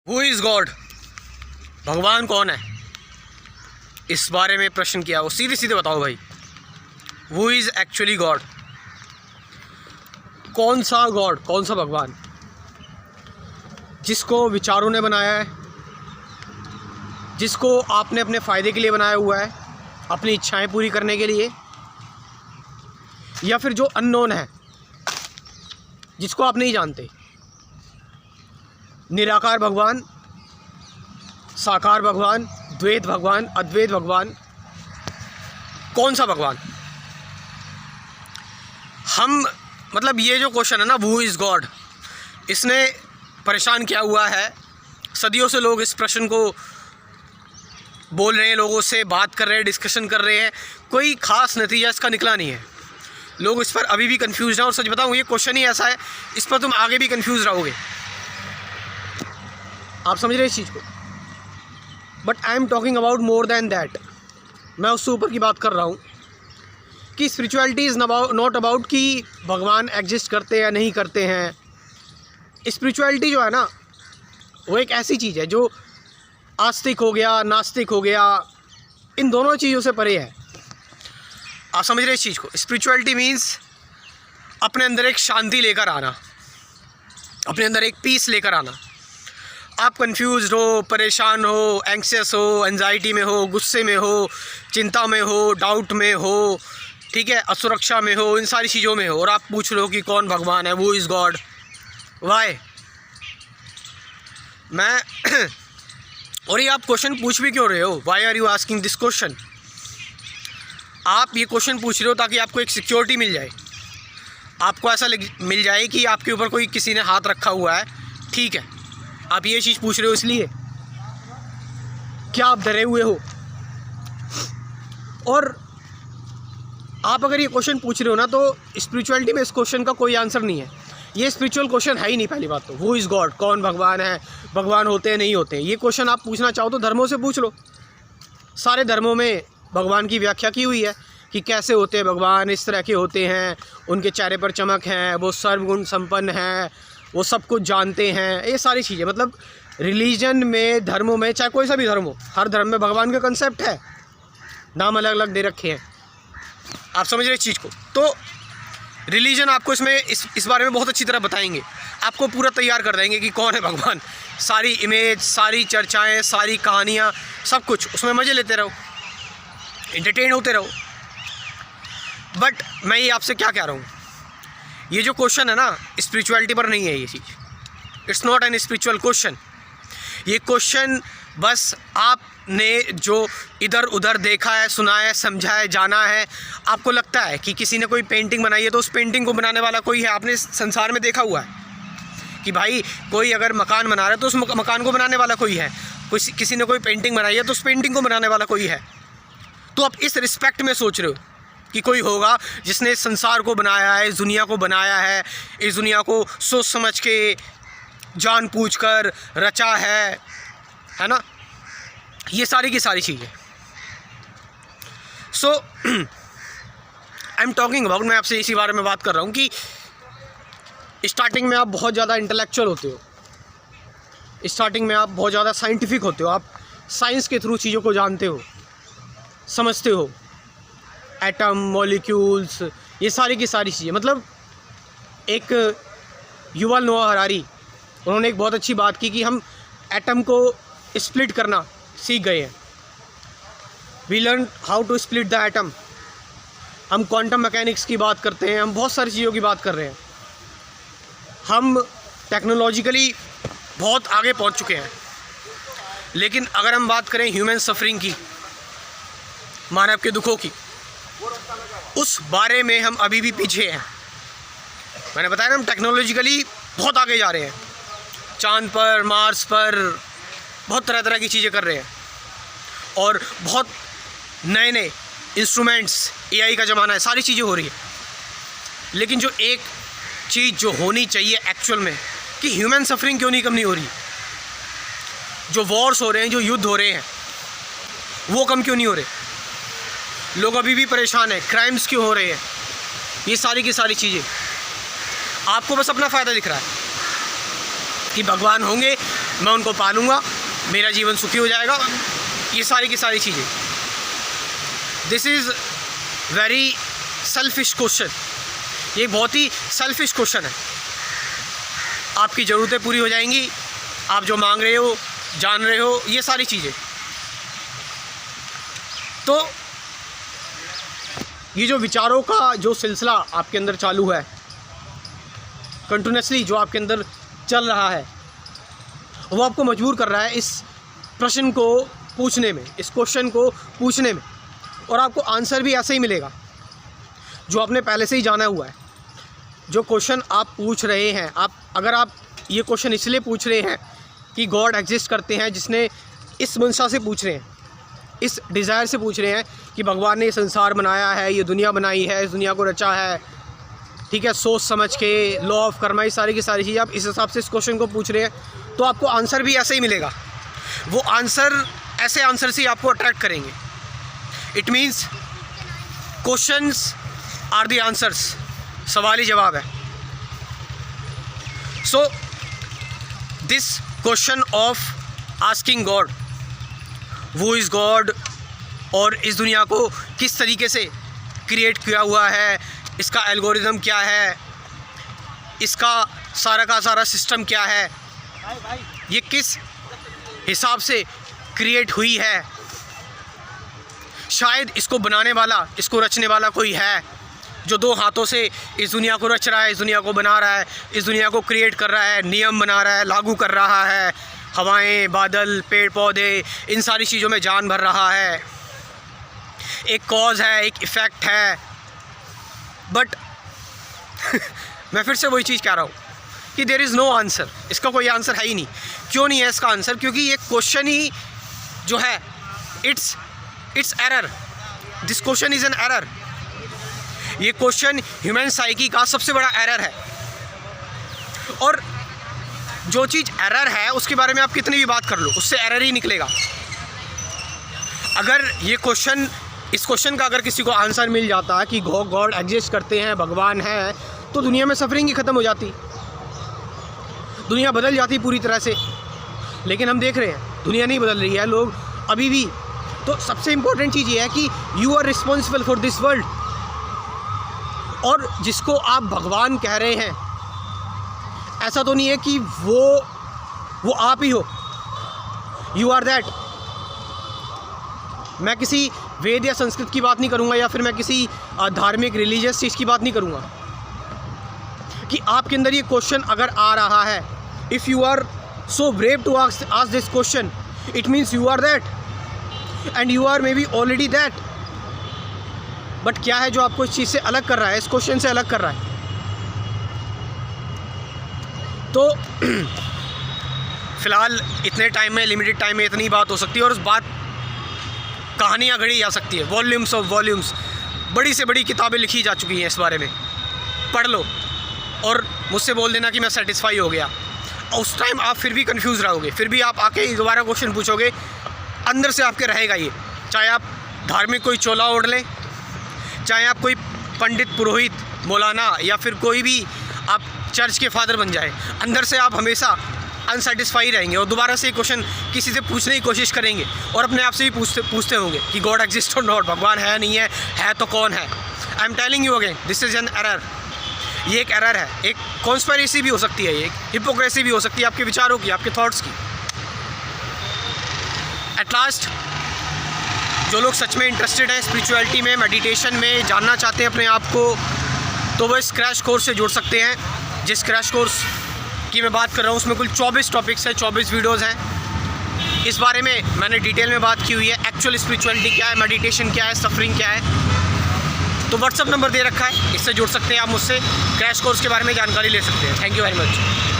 Who is God, भगवान कौन है, इस बारे में प्रश्न किया। वो सीधे सीधे बताओ भाई, हु इज़ एक्चुअली गॉड। कौन सा गॉड, कौन सा भगवान जिसको विचारों ने बनाया है, जिसको आपने अपने फ़ायदे के लिए बनाया हुआ है, अपनी इच्छाएं पूरी करने के लिए, या फिर जो अननोन है जिसको आप नहीं जानते। निराकार भगवान, साकार भगवान, द्वैत भगवान, अद्वैत भगवान, कौन सा भगवान। हम मतलब ये जो क्वेश्चन है ना, हु इज़ गॉड, इसने परेशान किया हुआ है। सदियों से लोग इस प्रश्न को बोल रहे हैं, लोगों से बात कर रहे हैं, डिस्कशन कर रहे हैं, कोई ख़ास नतीजा इसका निकला नहीं है। लोग इस पर अभी भी कंफ्यूज हैं, और सच बताऊं ये क्वेश्चन ही ऐसा है, इस पर तुम आगे भी कंफ्यूज रहोगे। आप समझ रहे हैं इस चीज़ को। But I am talking about more than that. मैं उससे ऊपर की बात कर रहा हूँ कि स्पिरिचुअलिटी इज़ नॉट अबाउट कि भगवान एग्जिस्ट करते हैं या नहीं करते हैं। स्पिरिचुअलिटी जो है ना, वो एक ऐसी चीज़ है जो आस्तिक हो गया, नास्तिक हो गया, इन दोनों चीज़ों से परे है। आप समझ रहे इस चीज़ को। स्पिरिचुअलिटी मीन्स अपने अंदर एक शांति लेकर आना, अपने अंदर एक पीस लेकर आना। आप कंफ्यूज हो, परेशान हो, एंक्सियस हो, एंजाइटी में हो, गुस्से में हो, चिंता में हो, डाउट में हो, ठीक है, असुरक्षा में हो, इन सारी चीज़ों में हो, और आप पूछ लो कि कौन भगवान है, वो इज़ गॉड। वाई मैं और ये आप क्वेश्चन पूछ भी क्यों रहे हो, why are you asking this question. आप ये क्वेश्चन पूछ रहे हो ताकि आपको एक सिक्योरिटी मिल जाए, आपको ऐसा मिल जाए कि आपके ऊपर कोई किसी ने हाथ रखा हुआ है। ठीक है, आप ये चीज़ पूछ रहे हो इसलिए, क्या आप डरे हुए हो। और आप अगर ये क्वेश्चन पूछ रहे हो ना, तो स्पिरिचुअलिटी में इस क्वेश्चन का कोई आंसर नहीं है। ये स्पिरिचुअल क्वेश्चन है ही नहीं। पहली बात तो हु इज़ गॉड, कौन भगवान है, भगवान होते हैं नहीं होते हैं, ये क्वेश्चन आप पूछना चाहो तो धर्मों से पूछ लो। सारे धर्मों में भगवान की व्याख्या की हुई है कि कैसे होते हैं भगवान, इस तरह के होते हैं, उनके चेहरे पर चमक है, वो सर्वगुण संपन्न हैं, वो सब कुछ जानते हैं, ये सारी चीज़ें। मतलब रिलीजन में, धर्मों में, चाहे कोई सा भी धर्म हो, हर धर्म में भगवान का कंसेप्ट है, नाम अलग अलग दे रखे हैं। आप समझ रहे इस चीज़ को। तो रिलीजन आपको इसमें इस बारे में बहुत अच्छी तरह बताएंगे, आपको पूरा तैयार कर देंगे कि कौन है भगवान। सारी इमेज, सारी चर्चाएँ, सारी कहानियाँ, सब कुछ, उसमें मज़े लेते रहो, एंटरटेन होते रहो। बट मैं ये आपसे क्या कह रहा हूँ, ये जो क्वेश्चन है ना, स्पिरिचुअलिटी पर नहीं है ये चीज़। It's not an spiritual question. ये क्वेश्चन बस आपने जो इधर उधर देखा है, सुना है, समझा है, जाना है, आपको लगता है कि किसी ने कोई पेंटिंग बनाई है तो उस पेंटिंग को बनाने वाला कोई है। आपने संसार में देखा हुआ है कि भाई कोई अगर मकान बना रहा है तो उस मकान को बनाने वाला कोई है, किसी ने कोई पेंटिंग बनाई है तो उस पेंटिंग को बनाने वाला कोई है। तो आप इस रिस्पेक्ट में सोच रहे हो कि कोई होगा जिसने इस संसार को बनाया है, इस दुनिया को बनाया है, इस दुनिया को सोच समझ के, जानबूझकर रचा है ना, ये सारी की सारी चीज़ें। सो आई एम टॉकिंग अबाउट, मैं आपसे इसी बारे में बात कर रहा हूँ कि स्टार्टिंग में आप बहुत ज़्यादा इंटेलेक्चुअल होते हो, स्टार्टिंग में आप बहुत ज़्यादा साइंटिफिक होते हो, आप साइंस के थ्रू चीज़ों को जानते हो, समझते हो, एटम, मॉलिक्यूल्स, ये सारी की सारी चीज़ें। मतलब एक युवल नोआ हरारी, उन्होंने एक बहुत अच्छी बात की कि हम एटम को स्प्लिट करना सीख गए हैं। We learn how to split the atom. हम क्वांटम मैकेनिक्स की बात करते हैं, हम बहुत सारी चीज़ों की बात कर रहे हैं, हम टेक्नोलॉजिकली बहुत आगे पहुंच चुके हैं। लेकिन अगर हम बात करें ह्यूमन सफरिंग की, मानव के दुखों की, उस बारे में हम अभी भी पीछे हैं। मैंने बताया ना, हम टेक्नोलॉजिकली बहुत आगे जा रहे हैं, चांद पर, मार्स पर, बहुत तरह तरह की चीज़ें कर रहे हैं, और बहुत नए नए इंस्ट्रूमेंट्स, एआई का ज़माना है, सारी चीज़ें हो रही है। लेकिन जो एक चीज़ जो होनी चाहिए एक्चुअल में, कि ह्यूमन सफरिंग क्यों नहीं कम नहीं हो रही, जो वॉर्स हो रहे हैं, जो युद्ध हो रहे हैं, वो कम क्यों नहीं हो रहे, लोग अभी भी परेशान हैं, क्राइम्स क्यों हो रहे हैं, ये सारी की सारी चीज़ें। आपको बस अपना फ़ायदा दिख रहा है कि भगवान होंगे मैं उनको पालूँगा, मेरा जीवन सुखी हो जाएगा, ये सारी की सारी चीज़ें। This is very selfish question, ये बहुत ही सेल्फिश क्वेश्चन है। आपकी ज़रूरतें पूरी हो जाएंगी, आप जो मांग रहे हो, जान रहे हो, ये सारी चीज़ें। तो ये जो विचारों का जो सिलसिला आपके अंदर चालू है, कंटिन्यूसली जो आपके अंदर चल रहा है, वो आपको मजबूर कर रहा है इस प्रश्न को पूछने में, इस क्वेश्चन को पूछने में, और आपको आंसर भी ऐसे ही मिलेगा जो आपने पहले से ही जाना हुआ है। जो क्वेश्चन आप पूछ रहे हैं, अगर आप ये क्वेश्चन इसलिए पूछ रहे हैं कि गॉड एग्जिस्ट करते हैं, जिसने इस मंशा से पूछ रहे हैं, इस डिज़ायर से पूछ रहे हैं कि भगवान ने ये संसार बनाया है, ये दुनिया बनाई है, इस दुनिया को रचा है, ठीक है, सोच समझ के, लॉ ऑफ कर्मा, ये सारी की सारी चीज़ें आप इस हिसाब से इस क्वेश्चन को पूछ रहे हैं, तो आपको आंसर भी ऐसे ही मिलेगा। वो आंसर, ऐसे आंसर से आपको अट्रैक्ट करेंगे। It means questions are the answers, सवाल ही जवाब है। So this question of asking God, वो इज़ गॉड, और इस दुनिया को किस तरीके से क्रिएट किया हुआ है, इसका एल्गोरिथम क्या है, इसका सारा का सारा सिस्टम क्या है, ये किस हिसाब से क्रिएट हुई है, शायद इसको बनाने वाला, इसको रचने वाला कोई है जो दो हाथों से इस दुनिया को रच रहा है, इस दुनिया को बना रहा है, इस दुनिया को क्रिएट कर रहा है, नियम बना रहा है, लागू कर रहा है, हवाएं, बादल, पेड़ पौधे, इन सारी चीज़ों में जान भर रहा है। एक कॉज है, एक इफ़ेक्ट है, बट मैं फिर से वही चीज़ कह रहा हूँ कि देयर इज़ नो आंसर, इसका कोई आंसर है ही नहीं। क्यों नहीं है इसका आंसर? क्योंकि ये क्वेश्चन ही जो है, it's error, this question is an error. ये क्वेश्चन ह्यूमन साइकी का सबसे बड़ा एरर है, और जो चीज़ एरर है उसके बारे में आप कितनी भी बात कर लो, उससे एरर ही निकलेगा। अगर ये क्वेश्चन, इस क्वेश्चन का अगर किसी को आंसर मिल जाता है कि गॉड एग्जिस्ट करते हैं, भगवान है, तो दुनिया में सफरिंग ही ख़त्म हो जाती, दुनिया बदल जाती पूरी तरह से। लेकिन हम देख रहे हैं दुनिया नहीं बदल रही है, लोग अभी भी। तो सबसे इम्पोर्टेंट चीज़ ये है कि you are responsible for this world, और जिसको आप भगवान कह रहे हैं, ऐसा तो नहीं है कि वो आप ही हो, यू आर दैट। मैं किसी वेद या संस्कृत की बात नहीं करूँगा, या फिर मैं किसी धार्मिक रिलीजियस चीज़ की बात नहीं करूँगा, कि आपके अंदर ये क्वेश्चन अगर आ रहा है, if you are so brave to ask this question, it means you are that, and you are maybe already that. But क्या है जो आपको इस चीज़ से अलग कर रहा है, इस क्वेश्चन से अलग कर रहा है? तो फ़िलहाल इतने टाइम में, लिमिटेड टाइम में इतनी बात हो सकती है, और उस बात कहानियाँ गढ़ी जा सकती है, वॉल्यूम्स ऑफ वॉल्यूम्स, बड़ी से बड़ी किताबें लिखी जा चुकी हैं इस बारे में। पढ़ लो और मुझसे बोल देना कि मैं सेटिस्फाई हो गया। उस टाइम आप फिर भी कंफ्यूज रहोगे, फिर भी आप आके दोबारा क्वेश्चन पूछोगे, अंदर से आपके रहेगा ये। चाहे आप धार्मिक कोई चोला ओढ़ लें, चाहे आप कोई पंडित, पुरोहित, मौलाना, या फिर कोई भी आप चर्च के फादर बन जाए, अंदर से आप हमेशा अनसेटिस्फाई रहेंगे, और दोबारा से क्वेश्चन किसी से पूछने की कोशिश करेंगे, और अपने आप से भी पूछते होंगे कि गॉड एग्जिस्ट और नॉट, भगवान है नहीं है तो कौन है। I am telling you again, this is an error. ये एक एरर है, एक कॉन्स्पिरेसी भी हो सकती है, एक हिपोक्रेसी भी हो सकती है आपके विचारों की, आपके थॉट्स की। एट लास्ट, जो लोग सच में इंटरेस्टेड हैं स्पिरिचुअलिटी में, मेडिटेशन में, जानना चाहते हैं अपने आप को, तो वो इस क्रैश कोर्स से जुड़ सकते हैं। जिस क्रैश कोर्स की मैं बात कर रहा हूँ उसमें कुल 24 टॉपिक्स हैं, 24 वीडियोज़ हैं। इस बारे में मैंने डिटेल में बात की हुई है, एक्चुअल स्पिरिचुअलिटी क्या है, मेडिटेशन क्या है, सफरिंग क्या है। तो व्हाट्सअप नंबर दे रखा है, इससे जुड़ सकते हैं आप मुझसे, क्रैश कोर्स के बारे में जानकारी ले सकते हैं। Thank you very much.